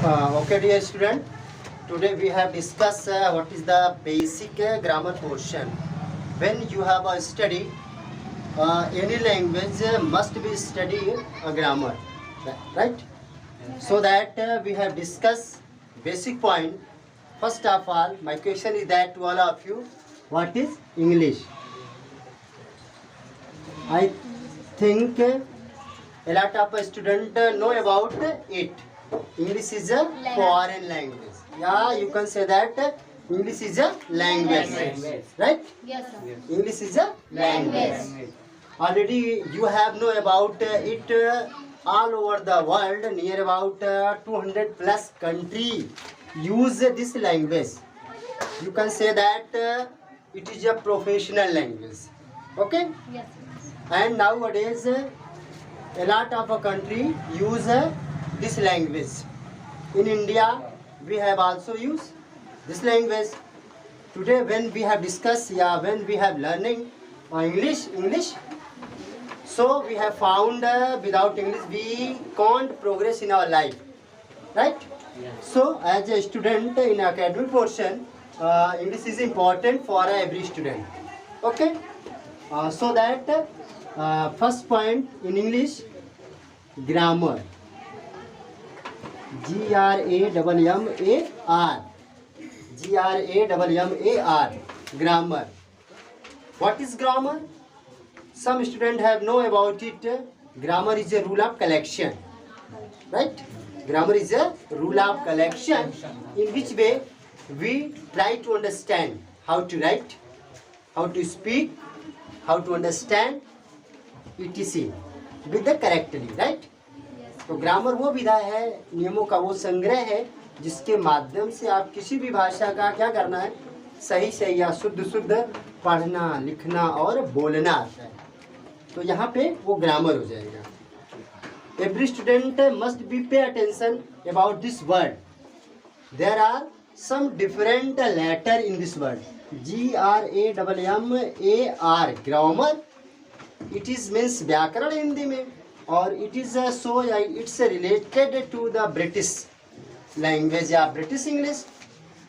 Okay, dear student. Today we have discussed what is the basic grammar portion. When you have a study, any language must be studied a grammar, right? So that we have discussed basic point. First of all, my question is that to all of you, what is English? I think a lot of students know about it. English is a foreign language. Yeah, you can say that English is a language, right? Yes, sir. English is a language. Already you have know about it all over the world. Near about 200 plus country use this language. You can say that it is a professional language. Okay? Yes. And nowadays a lot of a country use this language. In India we have also used this language. Today when we have discussed, when we have learning English, so we have found without English we can't progress in our life, right? So as a student in academic portion, English is important for every student. Okay? So that first point in English, grammar. Grammar. Grammar. Grammar. What is grammar? Some students have know about it. Grammar is a rule of collection, right? Grammar is a rule of collection in which way we try to understand how to write, how to speak, how to understand, etc. with the correctly, right? तो grammar वो विधा है, नियमों का वो संग्रह है जिसके माध्यम से आप किसी भी भाषा का क्या करना है, सही से या शुद्ध शुद्ध पढ़ना, लिखना और बोलना आता है. तो यहाँ पे वो ग्रामर हो जाएगा. Every student must be pay attention about this word. There are some different letter in this word. GRAMMAR, grammar. It is means व्याकरण हिंदी में, और it is so it's related to the British language या British English.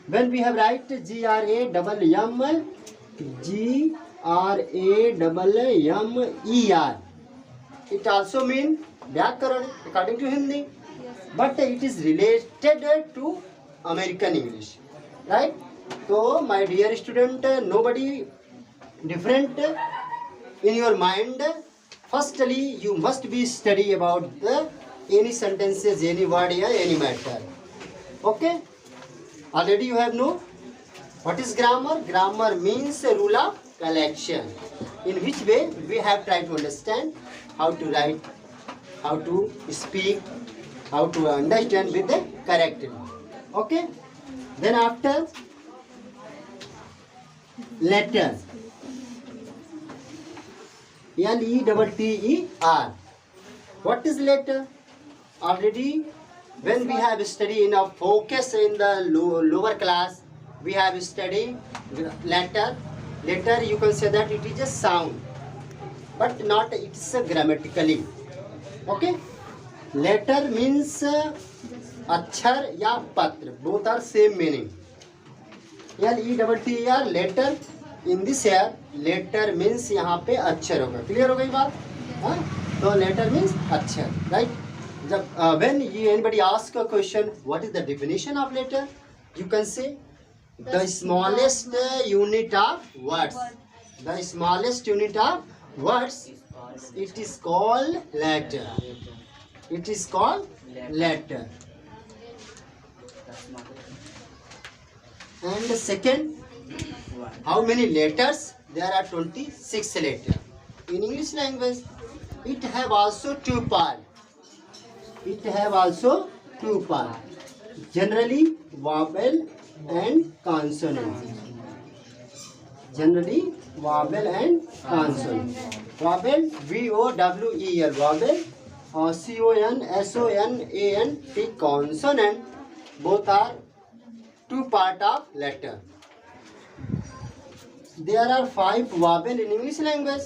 When we have write GRAMMER, it also mean व्याकरण according to Hindi, but it is related to American English, right? So my dear student, nobody different in your mind. Firstly, you must be study about the any sentences, any word, or any matter. Okay? Already you have know what is grammar. Grammar means a rule of collection, in which way we have tried to understand how to write, how to speak, how to understand with the correctly. Okay? Then after letter. LETTER. What is letter? Already when we have studied in a focus in the lower class, we have studied letter. Letter, you can say that it is a sound, but not it is a grammatically. Okay? Letter means अक्षर या पत्र, both are same meaning. LETTER, letter. In this here, letter means यहाँ पे अक्षर होगा. Clear हो गई बात? हाँ? तो letter means अक्षर, right? जब when anybody ask a question, what is the definition of letter? You can say the smallest unit of words. The smallest unit of words. It is called letter. It is called letter. And the second, how many letters? There are 26 letters. In English language, it have also two parts. It have also two parts. Generally, vowel and consonant. Generally, vowel and consonant. Vowel, VOWEL, vowel, or CONSONANT, consonant. Both are two part of letter. There are 5 vowel in English language.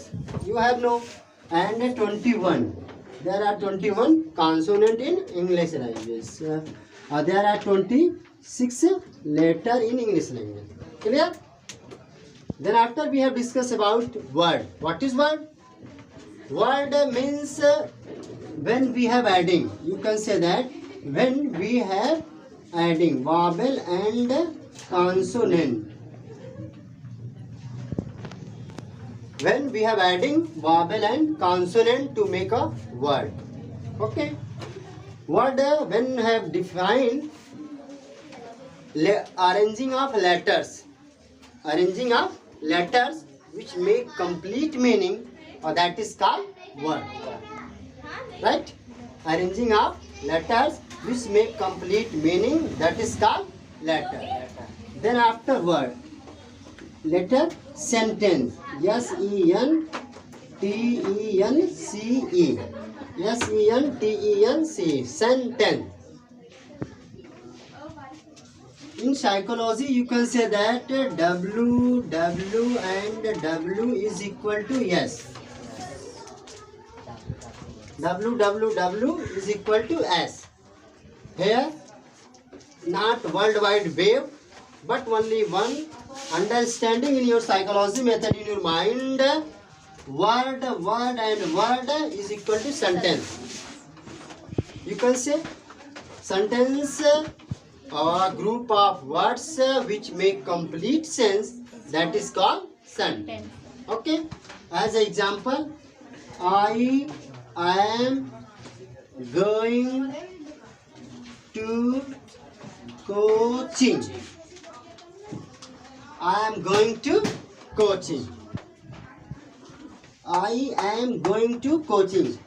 You have no, and 21 There are 21 consonant in English language. There are 26 letter in English language. Clear? Then after we have discussed about word. What is word? Word means when we have adding. You can say that when we have adding vowel and consonant. When we have adding vowel and consonant to make a word. Okay. Word when have defined arranging of letters. Arranging of letters which make complete meaning, or that is called word. Right? Arranging of letters which make complete meaning, that is called letter. Then after word, letter sentence. S-E-N-T-E-N-C-E. S-E-N-T-E-N-C. Sentence. In psychology, you can say that W, W and W is equal to S. W, W, W is equal to S. Here, not worldwide wave, but only one understanding in your psychology method in your mind. Word and word is equal to sentence. You can say sentence or group of words which make complete sense, that is called sentence. Okay. As an example, I am going to coaching. I am going to coaching. I am going to coaching.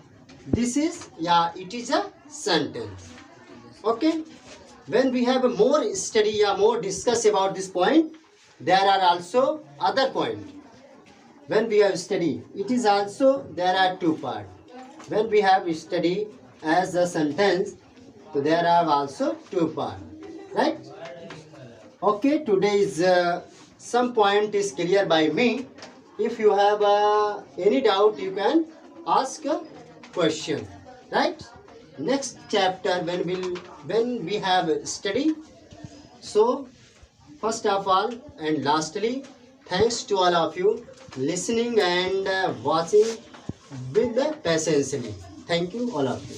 This is, it is a sentence. Okay. When we have a more study or more discuss about this point, there are also other points. When we have study, it is also, there are two parts. When we have study as a sentence, so there are also two parts. Right? Okay, today's some point is clear by me. If you have any doubt, you can ask a question. Right? Next chapter when we have study. So first of all and lastly, thanks to all of you listening and watching with the patiently. Thank you all of you.